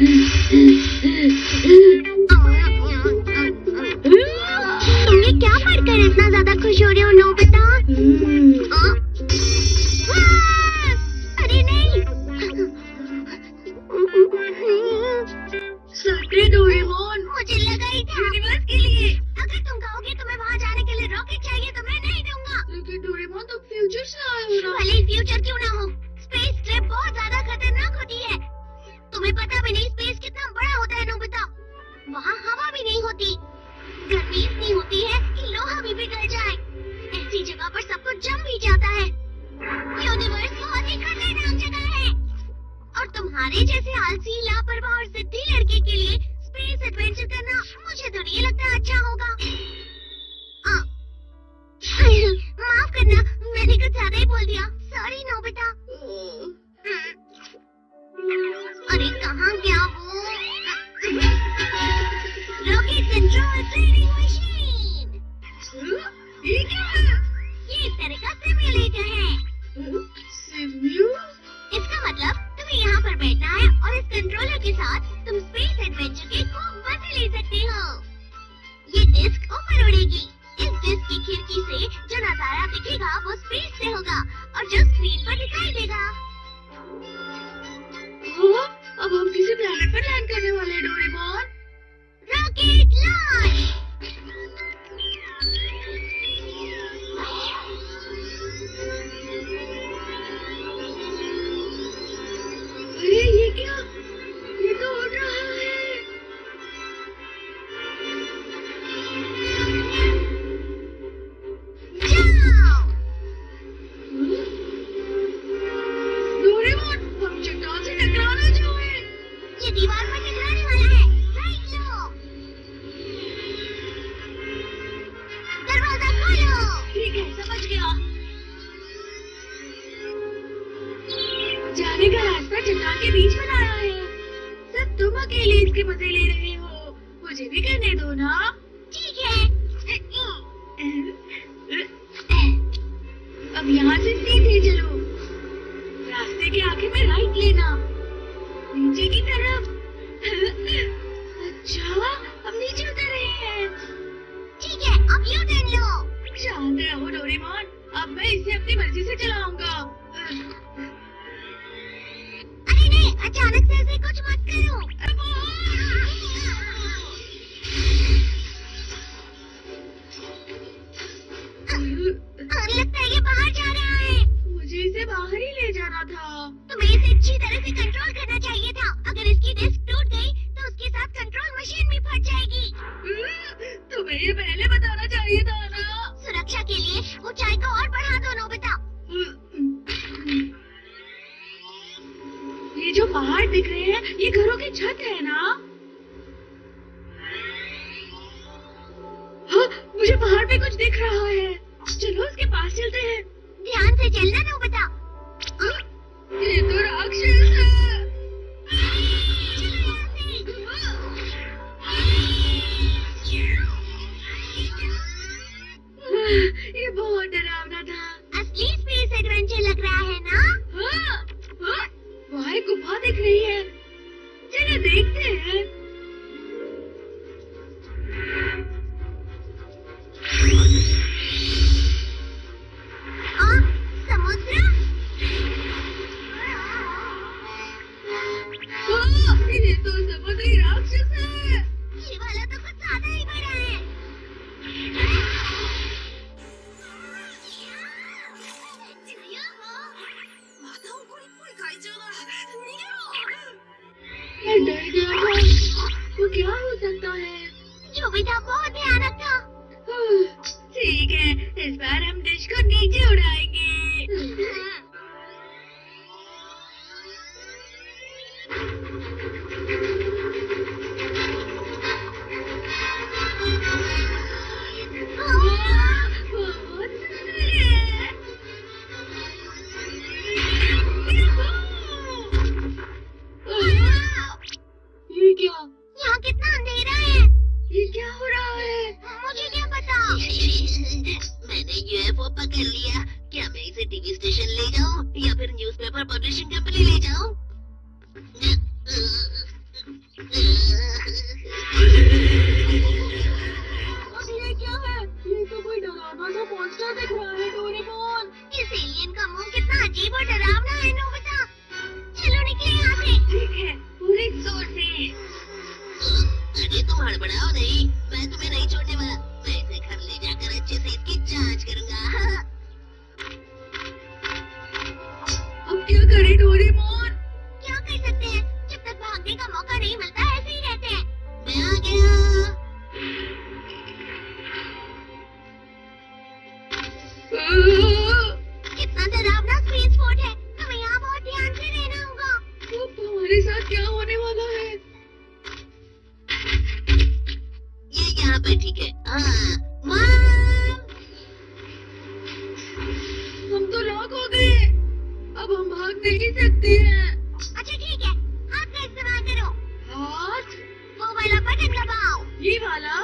तुम ये क्या पढ़कर इतना ज्यादा खुश हो रहे हो नोबिता? अरे नहीं। सटे डोरेमोन, मुझे लगा ही था। यूनिवर्स के लिए। अगर तुम कहोगे तुम्हें वहाँ जाने के लिए रॉकेट चाहिए तो मैं नहीं दूंगा। लेकिन डोरेमोन तुम फ्यूचर से आए हो ना। भले फ्यूचर क्यों ना हो, स्पेस ट्रिप बहुत ज्यादा खतरनाक होती है। तुम्हें पता भी नहीं स्पेस कितना बड़ा होता है नोबिता। वहाँ हवा भी नहीं होती, गर्मी इतनी होती है कि लोहा भी पिघल जाए। ऐसी जगह पर सब कुछ जम भी जाता है। यूनिवर्स बहुत ही खतरनाक जगह है और तुम्हारे जैसे आलसी, लापरवाह और जिद्दी लड़के के लिए स्पेस एडवेंचर करना मुझे तो नहीं लगता अच्छा होगा। माफ करना, मैंने कुछ ज्यादा ही बोल दिया। Sorry Nobita. अरे कहाँ गया वो? Rocket control training machine. ये क्या है? ये एक तरह का सिम्युलेटर है। सिम्यू? इसका मतलब तुम्हें यहाँ पर बैठना है और इस कंट्रोलर के साथ तुम स्पेस एडवेंचर के खूब मजे ले सकते हो। ये डिस्क ऊपर उड़ेगी। इस डिस्क की खिड़की से जो नजारा दिखेगा वो स्पेस से होगा और जो स्क्रीन पर दिखाई देगा। अब हम किसी प्लेनेट पर लैंड करने वाले हैं डोरेमोन। Rocket launch. अरे ये क्या? ये तो उड़ रहा है। जाओ। डोरेमोन, हम चट्टान से टकरा ना जाए। ये दीवार पर टकराने वाला है। राइट लो। दरवाजा खोलो। ठीक है, समझ गया। जाने का रास्ता चट्टान के बीच बनाया है। सब तुम अकेले इसके मजे ले रहे हो, मुझे भी करने दो ना। ठीक है। अब यहाँ से सीधे चलो। रास्ते के आगे में राइट लेना, नीचे की तरफ। अच्छा, हम नीचे उतर रहे हैं। ठीक है, अब यू टर्न लो। शांत रहो डोरेमोन, अब मैं इसे अपनी मर्जी से चलाऊंगा। अरे नहीं, अचानक से ऐसे कुछ मत करो। लगता है ये बाहर जा रहा है। मुझे इसे बाहर ही ले जाना था। तुम्हें इसे अच्छी तरह से कंट्रोल करना चाहिए था। अगर इसकी डिस्क टूट गई तो उसके साथ कंट्रोल मशीन भी फट जाएगी। तुम्हें ये पहले बताना चाहिए था ना। सुरक्षा के लिए ऊंचाई को और बढ़ा दो नोबिता। ये जो पहाड़ दिख रहे हैं, ये घरों की छत है ना? हाँ, मुझे पहाड़ पे कुछ दिख रहा है। चलो उसके पास चलते हैं। ध्यान से चलना नोबिता। ये तो राक्षस है। चलो यहाँ से। ये बहुत डरावना था। असली स्पेस एडवेंचर लग रहा है ना? हाँ, हाँ, वहाँ एक गुफा दिख रही है। चलो देखते हैं। समुद्र? ये तो समुद्री राक्षस है। ये वाला तो कुछ ज्यादा ही बड़ा है। मैं डर गया था। वो क्या हो सकता है? जो भी था बहुत भयानक था। ठीक है, इस बार हम डिश को नीचे उड़ाएंगे। बहुत सुंदर है। ये क्या? यहाँ कितना अंधेरा है। ये क्या हो रहा है? मुझे क्या पता। मैंने यूएफओ पकड़ लिया। क्या मैं इसे टीवी स्टेशन ले जाऊं या फिर न्यूज़पेपर पब्लिशिंग कंपनी ले जाऊं? हड़बड़ाओ नहीं, मैं तुम्हें नहीं छोड़ने वाला। मैं इसे घर ले जाकर अच्छे से इसकी जांच करूंगा। अब क्या करे डोरेमोन? क्या कर सकते हैं, जब तक भागने का मौका नहीं मिलता ऐसे ही रहते हैं। मैं आ गया। कितना डरावना स्पेस फोर्ट है, हमें यहाँ बहुत ध्यान से रहना होगा। अब हमारे साथ क्या होने वाला है? ये यहाँ पे ठीक है। हाँ, माँ। हम तो लॉक हो गए, अब हम भाग नहीं सकते हैं। अच्छा ठीक है, हाथ का इस्तेमाल करो। हाथ? वो वाला बटन दबाओ। ये वाला?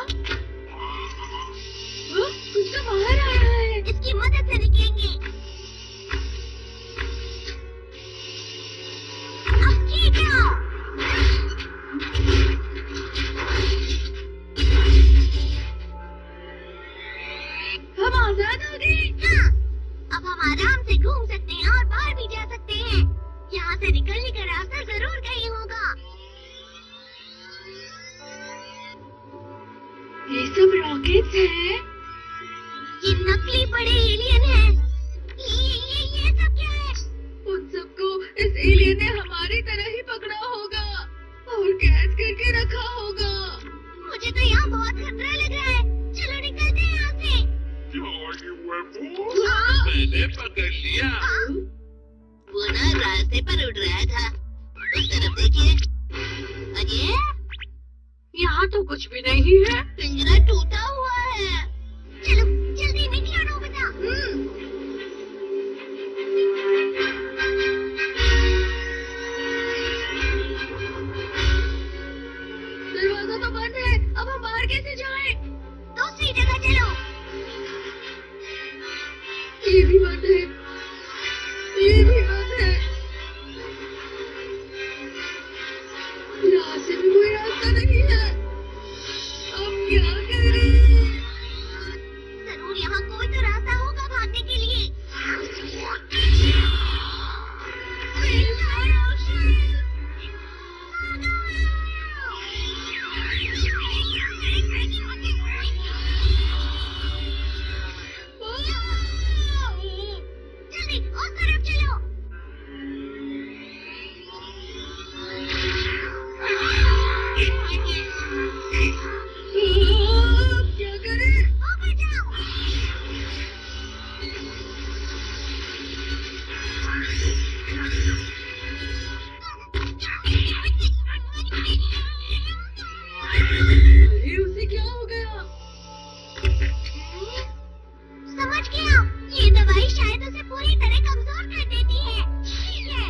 कुछ तो बाहर आ रहा है। इसकी मदद से निकलेंगे। अब ठीक है। हम आजाद हो गए। हाँ, अब हम आराम से घूम सकते हैं और बाहर भी जा सकते हैं। यहाँ से निकलने का रास्ता जरूर कहीं होगा। ये सब रॉकेट्स हैं। ये नकली बड़े एलियन हैं। ये सब क्या है? उन सबको इस एलियन ने हमारी तरह ही पकड़ा होगा और कैद करके रखा होगा। मुझे तो यहाँ बहुत खतरा लग रहा है। चलो निकलते हैं यहाँ से। मैंने पकड़ लिया। वो ना रास्ते पर उड़ रहा था। उस तरफ देखिए। अरे यहाँ तो कुछ भी नहीं है। पिंजरा टूटा हुआ है। चलो जल्दी निकलो नोबिता। दरवाजा तो बंद है, अब हम बाहर कैसे जाएं? दूसरी जगह चलो। ये भी बंद है, ये भी बंद है। यहाँ से भी कोई रास्ता नहीं है। अब क्या करें? जरूर यहाँ कोई तो रास्ता होगा भागने के लिए। जल्दी उस तरफ चलो। क्या करें? ऊपर जाओ। अरे उसे क्या हो गया? समझ गया, ये दवाई शायद उसे पूरी तरह कमजोर कर देती है। ठीक है,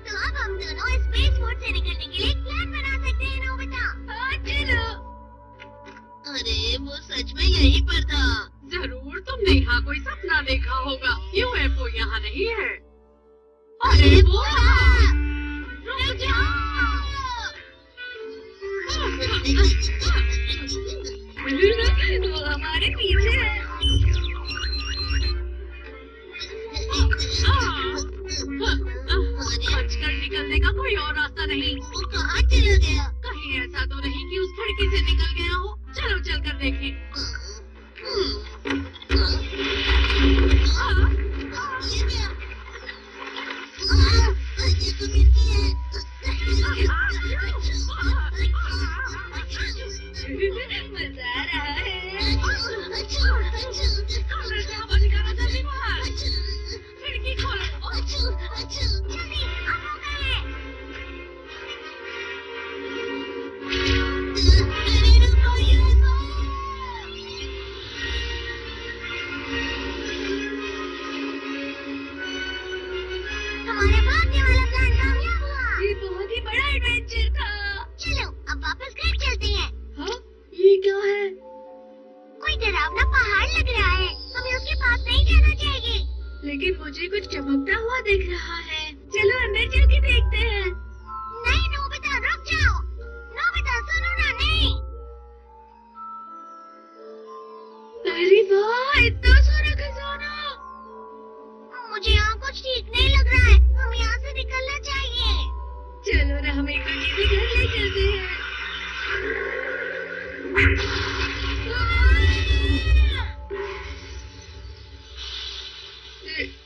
तो अब हम दोनों स्पेस फोर्ट से निकलने के लिए एक प्लान बना सकते हैं नोबिता। हाँ चलो। अरे वो सच में यहीं पर था। जरूर तुमने यहाँ कोई सपना देखा होगा। यूएफओ यहाँ नहीं है। अरे वो रुक जाओ। वो हमारे पीछे है। बचकर निकलने का कोई और रास्ता नहीं। वो कहाँ चला गया? कहीं ऐसा तो नहीं कि उस खिड़की से निकल गया हो। चलो चल कर देखें। ये क्या? ये तो मिट्टी है। मजा आ रहा है। अच्छा। जल्दी बाहर। खिड़की खोलो। जल्दी अब हो गए। अरे रुको यूएफओ। हमारा भागने वाला प्लान कामयाब हुआ। ये बहुत ही बड़ा एडवेंचर था। चलो अब वापस घर चलते हैं। हाँ? ये क्या है? कोई डरावना पहाड़ लग रहा है, हमें उसके पास नहीं जाना चाहिए। लेकिन मुझे कुछ चमकता हुआ दिख रहा है। चलो अंदर चल के देखते हैं। नहीं नोबिता, रुक जाओ। नोबिता सुनो ना, नहीं। अरे वाह, इतना सारा खजाना। मुझे यहाँ कुछ ठीक नहीं लग रहा है, हम यहाँ से निकलना चाहिए। चलो ना हम एक दो चीजें घर ले चलते हैं।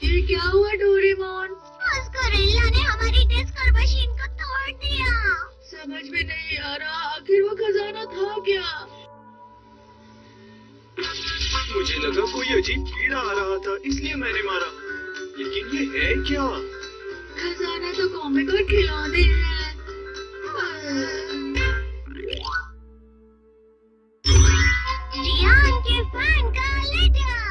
ये क्या हुआ डोरेमोन? उस गोरिल्ला ने हमारी डिस्को मशीन को तोड़ दिया। समझ में नहीं आ रहा आखिर वो खजाना था क्या? मुझे लगा कोई अजीब कीड़ा आ रहा था, इसलिए मैंने मारा। लेकिन ये है क्या? खजाना तो कॉमिक और खिलौने हैं। जियान के फैन का लेटर।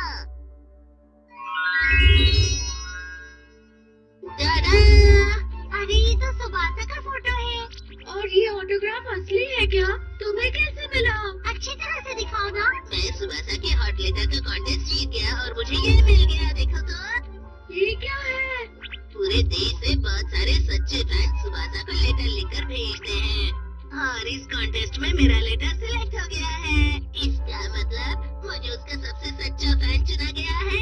दादा, अरे ये तो सुबासा का फोटो है। और ये ऑटोग्राफ असली है क्या? तुम्हें कैसे मिला? अच्छी तरह से दिखाओ ना। मैं सुबासा के हॉट लेटर का कॉन्टेस्ट जीत गया और मुझे ये मिल गया। देखो तो, ये क्या है? पूरे देश से बहुत सारे सच्चे फैन सुबासा को लेटर लिखकर भेजते हैं और इस कॉन्टेस्ट में मेरा लेटर सिलेक्ट हो गया है। इसका मतलब मुझे उसका सबसे सच्चा फैन चुना गया है।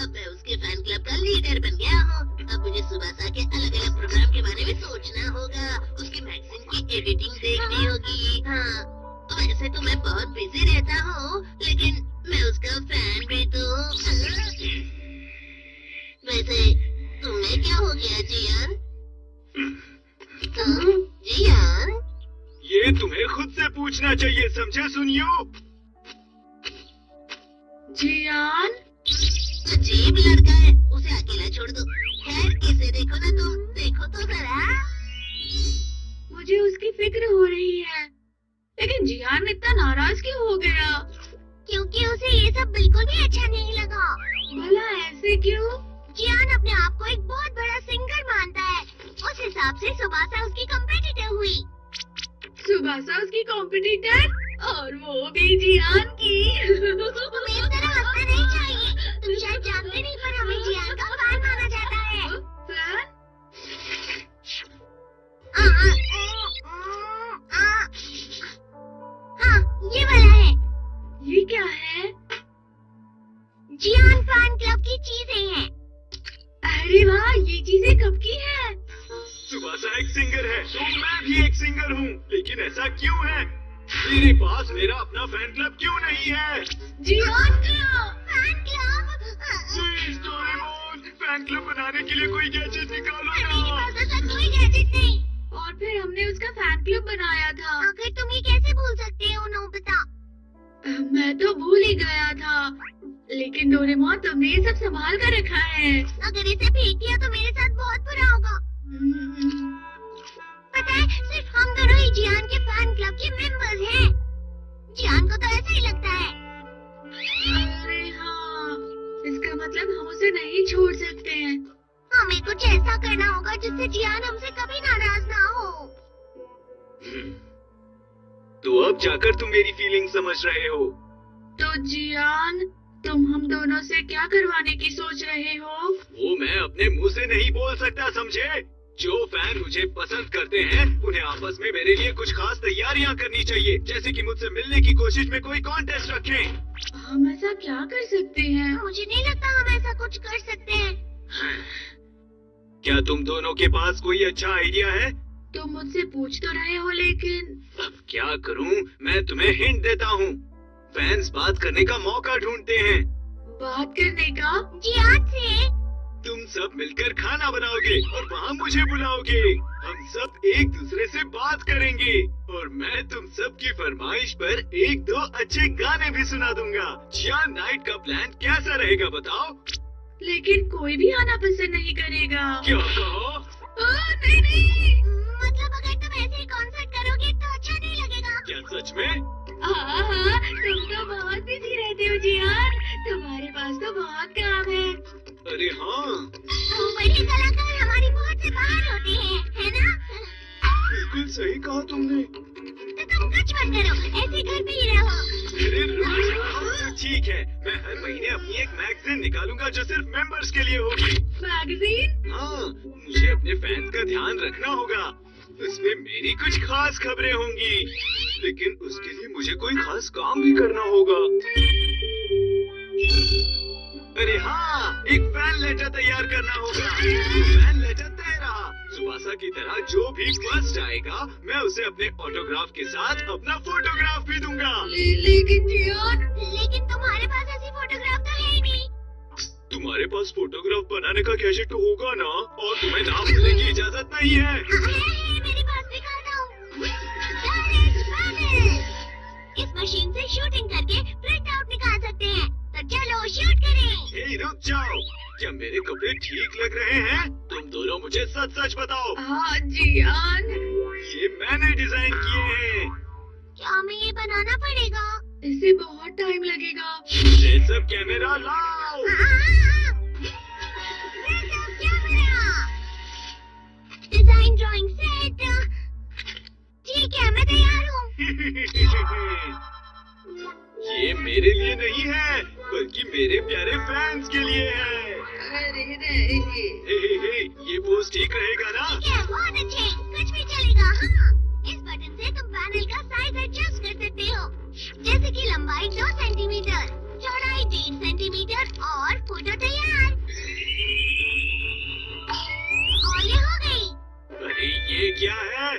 अब मैं उसके फैन क्लब का लीडर बन गया हूँ। अब मुझे सुबासा के अलग अलग प्रोग्राम के बारे में सोचना होगा, उसकी मैगजीन की एडिटिंग देखनी होगी। हाँ, वैसे तो मैं बहुत बिजी रहता हूँ, लेकिन मैं उसका फैन भी तो हूँ। वैसे तुम्हें क्या हो गया जियान? जियान, ये तुम्हें खुद से पूछना चाहिए, समझे सुनियो? जियान? अजीब लड़का है, उसे अकेला छोड़ दो। खैर इसे देखो ना, तुम देखो तो जरा। मुझे उसकी फिक्र हो रही है, लेकिन जियान इतना नाराज क्यों हो गया? क्योंकि उसे ये सब बिल्कुल भी अच्छा नहीं लगा। भला ऐसे क्यों? जियान अपने आप को एक बहुत बड़ा सिंगर मानता है। उस हिसाब से सुबासा उसकी कंपेटिटर हुई। सुबासा उसकी कॉम्पिटिटर और वो भी जियान की। तुम्हें इस तरह हंसना नहीं चाहिए। तुम शायद जानते नहीं, पर हमें जियान का फैन माना जाता है। फैन? हाँ, ये वाला है। ये क्या है? जियान फैन क्लब की चीजें हैं। अरे वाह, ये चीजें कब की है? सुबासा एक सिंगर है, तो मैं भी एक सिंगर हूँ। लेकिन ऐसा क्यों है? मेरे पास मेरा अपना फैन क्लब क्यों नहीं है? जियान का fan club? Please Doraemon, fan club बनाने के लिए कोई गैजेट निकालो मेरे ना। पास ऐसा कोई गैजेट नहीं। और फिर हमने उसका फैन क्लब बनाया था। आखिर तुम ये कैसे भूल सकते हो नोबिता? मैं तो भूल ही गया था, लेकिन डोरेमोन तुमने ये सब संभाल कर रखा है। अगर इसे फेंक दिया तो मेरे साथ बहुत बुरा होगा। पता है, सिर्फ हम दोनों ही जियान के फैन क्लब के मेंबर्स हैं। जियान को तो ऐसा ही लगता है। अरे हाँ, इसका मतलब हम उसे नहीं छोड़ सकते हैं। हमें कुछ ऐसा करना होगा जिससे जियान हमसे कभी नाराज ना हो। तो अब जाकर तुम मेरी फीलिंग समझ रहे हो। तो जियान, तुम हम दोनों से क्या करवाने की सोच रहे हो? वो मैं अपने मुंह से नहीं बोल सकता, समझे? जो फैन मुझे पसंद करते हैं, उन्हें आपस में मेरे लिए कुछ खास तैयारियां करनी चाहिए, जैसे कि मुझसे मिलने की कोशिश में कोई कॉन्टेस्ट रखें। हम ऐसा क्या कर सकते हैं? मुझे नहीं लगता हम ऐसा कुछ कर सकते हैं। क्या तुम दोनों के पास कोई अच्छा आइडिया है? तुम मुझसे पूछ तो रहे हो, लेकिन अब क्या करूं? मैं तुम्हें हिंट देता हूं। फैंस बात करने का मौका ढूंढते हैं। बात करने का? जियान से? तुम सब मिलकर खाना बनाओगे और वहाँ मुझे बुलाओगे। हम सब एक दूसरे से बात करेंगे और मैं तुम सब की फरमाइश पर एक दो अच्छे गाने भी सुना दूंगा। जियान नाइट का प्लान कैसा रहेगा बताओ? लेकिन कोई भी आना पसंद नहीं करेगा। क्या कहो? नहीं नहीं। मतलब अगर तुम ऐसे ही कॉन्सर्ट करोगे तो अच्छा नहीं लगेगा। क्या सच में? हाँ, तुम तो बहुत बिजी रहते हो जियान, तुम्हारे पास तो बहुत काम है। अरे हाँ, बड़े कलाकार हमारी पहुंच से बाहर होते हैं, है ना? बिल्कुल सही कहा तुमने। तो तुम कुछ मत करो, ऐसे घर पे ही रहो। अरे रोज ठीक है, मैं हर महीने अपनी एक मैगजीन निकालूंगा जो सिर्फ मेंबर्स के लिए होगी। मैगजीन? हाँ, मुझे अपने फैंस का ध्यान रखना होगा। उसमें मेरी कुछ खास खबरें होंगी, लेकिन उसके लिए मुझे कोई खास काम भी करना होगा। अरे हाँ, एक फैन लेटर तैयार करना होगा। फैन लेटर तेरा, सुबह त्सुबासा की तरह जो भी फर्स्ट आएगा मैं उसे अपने ऑटोग्राफ के साथ अपना फोटोग्राफ भी दूंगा। लेकिन जियान, लेकिन तुम्हारे पास ऐसी फोटोग्राफ तो है ही नहीं। तुम्हारे पास फोटोग्राफ बनाने का गैजेट तो होगा ना, और तुम्हें नाम लेने की इजाजत नहीं है। है, मेरे पास दिखाता हूँ। Direct panel. इस मशीन से शूटिंग करके प्रिंट आउट निकाल सकते हैं। तो चलो शूट करें। हे रुक जाओ, क्या मेरे कपड़े ठीक लग रहे हैं? तुम दोनों मुझे सच सच बताओ। हाँ जियान, ये मैंने डिजाइन किए हैं। क्या हमें ये बनाना पड़ेगा? इसे बहुत टाइम लगेगा। ये सब कैमरा लाओ। Design drawing set. ठीक है, मैं तैयार हूँ। ये मेरे लिए नहीं है, बल्कि मेरे प्यारे फैंस के लिए है। अरे नहीं। हे, ये पोज ठीक रहेगा ना? ठीक है, बहुत अच्छे, कुछ भी चलेगा। हाँ, इस बटन से तुम पैनल का साइज एडजस्ट कर सकते हो, जैसे कि लंबाई 2 सेंटीमीटर, चौड़ाई 3 सेंटीमीटर और फोटो तैयार। और ये हो गई। अरे ये क्या है?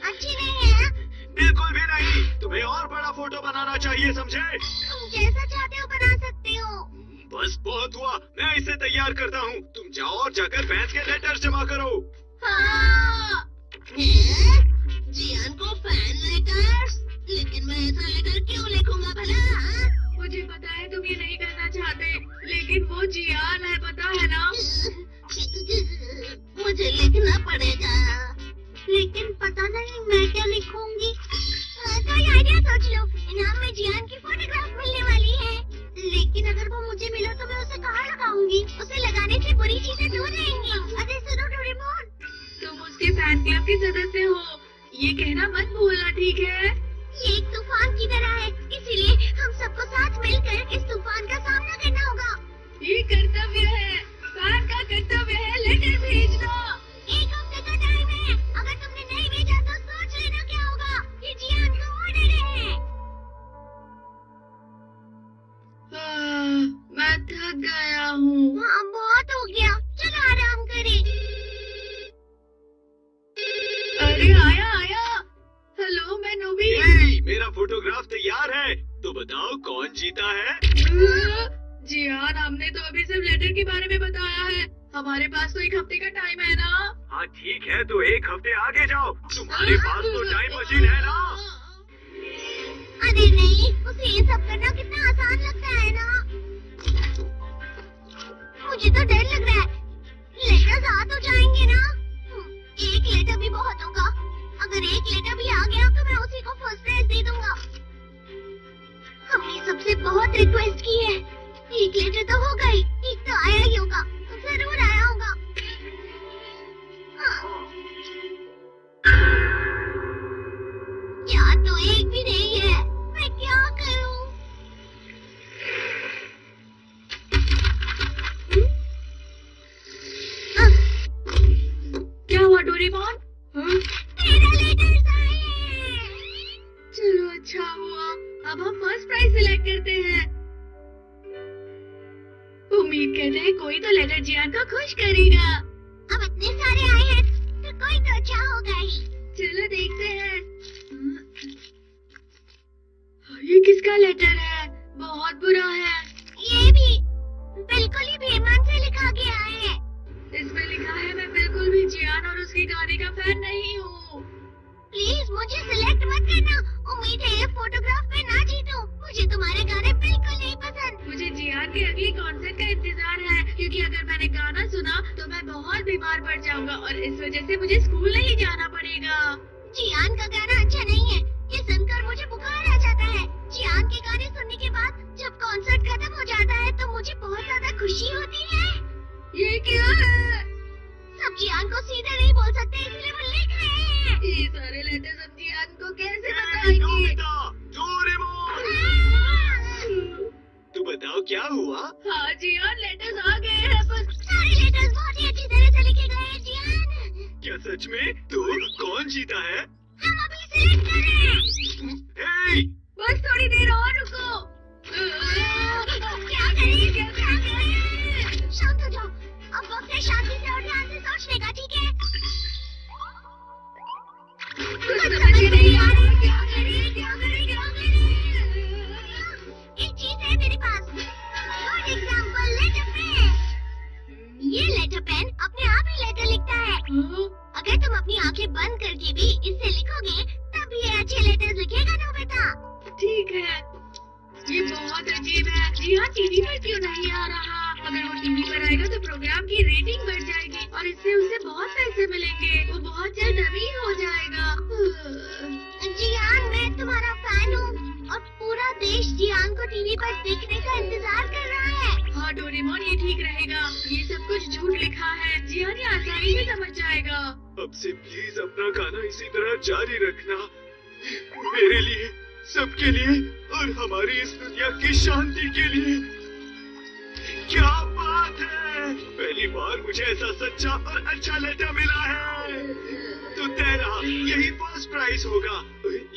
अच्छी नहीं है? बिल्कुल भी नहीं, तुम्हें और बड़ा फोटो बनाना चाहिए, समझे? तुम जैसा चाहते हो बना सकते हो। बस बहुत हुआ, मैं इसे तैयार करता हूँ। तुम जाओ और जाकर फैंस के लेटर जमा करो। हाँ। जियान को फैन लेटर? लेकिन मैं ऐसा लेटर क्यों लिखूंगा भला? मुझे पता है तुम ये नहीं करना चाहते, लेकिन वो जियान है, पता है ना? मुझे लिखना पड़ेगा। लेकिन पता नहीं मैं क्या लिखूंगी। कोई आइडिया सोच लो। इनाम में जियान की फोटोग्राफ मिलने वाली है, लेकिन अगर वो मुझे मिला तो मैं उसे कहाँ लगाऊंगी? उसे लगाने से बुरी चीजें दूर रहेंगी। अरे सुनो डोरेमोन, तुम उसके फैन क्लब के सदस्य हो, ये कहना मत भूलना, ठीक है? ये एक तूफान की तरह है, इसीलिए हम सबको साथ मिलकर इस तूफान का सामना करना होगा। ये कर्तव्य है, फैन का कर्तव्य है लेटर भेजना। 1 हफ्ते का टाइम है, अगर तुमने नहीं भेजा तो सोच लेना क्या होगा। ये जियान का ऑर्डर है। मैं थक गया हूँ। हाँ, बहुत हो गया, चलो आराम करें। अरे आया। हेलो, मैं नोबी। हे, मेरा फोटोग्राफ तैयार है, तो बताओ कौन जीता है? जियान, हमने तो अभी सिर्फ लेटर के बारे में बताया है। हमारे पास तो 1 हफ्ते का टाइम है ना? हाँ ठीक है, तो 1 हफ्ते आगे जाओ, तुम्हारे पास तो टाइम मशीन है ना? अरे नहीं, उसे ये सब करना कितना आसान लगता है ना। मुझे तो डर लग रहा है, लेटर्स आ तो जाएंगे ना? 1 लेटर भी बहुत होगा। अगर 1 लेटर भी आ गया तो मैं उसी को फर्स्ट प्राइज दे दूंगा। हमने सबसे बहुत रिक्वेस्ट की है। 1 लेटर तो होगा ही, 1 तो आया ही होगा, जरूर आया होगा। क्या तो 1 भी नहीं है, मैं क्या करूं? क्या हुआ डोरेमोन? मेरा लेटर्स आए। चलो अच्छा हुआ, अब हम फर्स्ट प्राइज सिलेक्ट करते हैं। उम्मीद करते हैं कोई तो लेटर जियान को खुश करेगा। अब इतने सारे आए हैं तो कोई तो अच्छा होगा ही। चलो देखते हैं। ये किसका लेटर है? बहुत बुरा है। ये भी बिल्कुल ही बेईमान से लिखा गया है। इसमें लिखा है, मैं बिल्कुल भी जियान और उसके गाने का फैन नहीं हूँ। प्लीज मुझे सिलेक्ट मत करना। उम्मीद है ये फोटोग्राफ में ना जीतूं। मुझे तुम्हारे गाने बिल्कुल नहीं पसंद। मुझे जियान के अगली कॉन्सर्ट का इंतजार है, क्योंकि अगर मैंने गाना सुना तो मैं बहुत बीमार पड़ जाऊंगा और इस वजह से मुझे स्कूल नहीं जाना पड़ेगा। जियान का गाना अच्छा नहीं है, ये सुनकर मुझे बुखार आ जाता है। जियान के गाने सुनने के बाद जब कॉन्सर्ट खत्म हो जाता है तो मुझे बहुत ज्यादा खुशी होती है। ये क्या है? सब जियान को सीधे नहीं बोल सकते, इसलिए वो लिख रहे हैं। ये सारे लेटर हम जियान को कैसे हे, बताएंगे? नोबिता, डोरेमोन, तू बताओ क्या हुआ? हाँ जियान, लेटर्स आ गए हैं, बस सारे लेटर्स बहुत ही अच्छी तरह से लिखे गए हैं जियान। क्या सच में? तो कौन जीता है? हम अभी सिलेक्ट कर रहे हैं। हे, बस थोड़ी देर और रुको। क्या करें, क्या करें? शांत हो जाओ, अब वक्त है शांति से और ध्यान से सोचने का, ठीक है? ठीक है। ये बहुत अजीब है। जी हाँ, टीवी पर क्यों नहीं आ रहा? अगर वो टीवी पर आएगा तो प्रोग्राम की रेटिंग बढ़ जाएगी और इससे उसे बहुत पैसे मिलेंगे। वो बहुत जल्द अमीर हो जाएगा। जियान, मैं तुम्हारा फैन हूँ और पूरा देश जियान को टीवी पर देखने का इंतजार कर रहा है। हाँ डोरेमोन, ये ठीक रहेगा। ये सब कुछ झूठ लिखा है। जियान ये आसानी से समझ जाएगा। अब से प्लीज अपना गाना इसी तरह जारी रखना, मेरे लिए, सबके लिए और हमारी इस दुनिया की शांति के लिए। क्या बात है, पहली बार मुझे ऐसा सच्चा और अच्छा लेटर मिला है। तो तेरा यही फर्स्ट प्राइज होगा।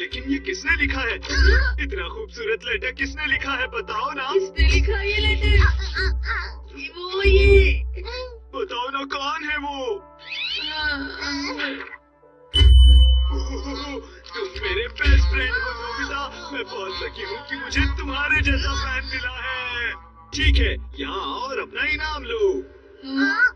लेकिन ये किसने लिखा है? इतना खूबसूरत लेटर किसने लिखा है, बताओ ना। किसने लिखा ये लेटर? वो ये बताओ ना, कौन है वो? तुम मेरे बेस्ट फ्रेंड हो नोबिता। मैं बहुत लकी हूँ कि मुझे तुम्हारे जैसा फैन मिला है। ठीक है, यहाँ आओ और अपना इनाम लो। हाँ।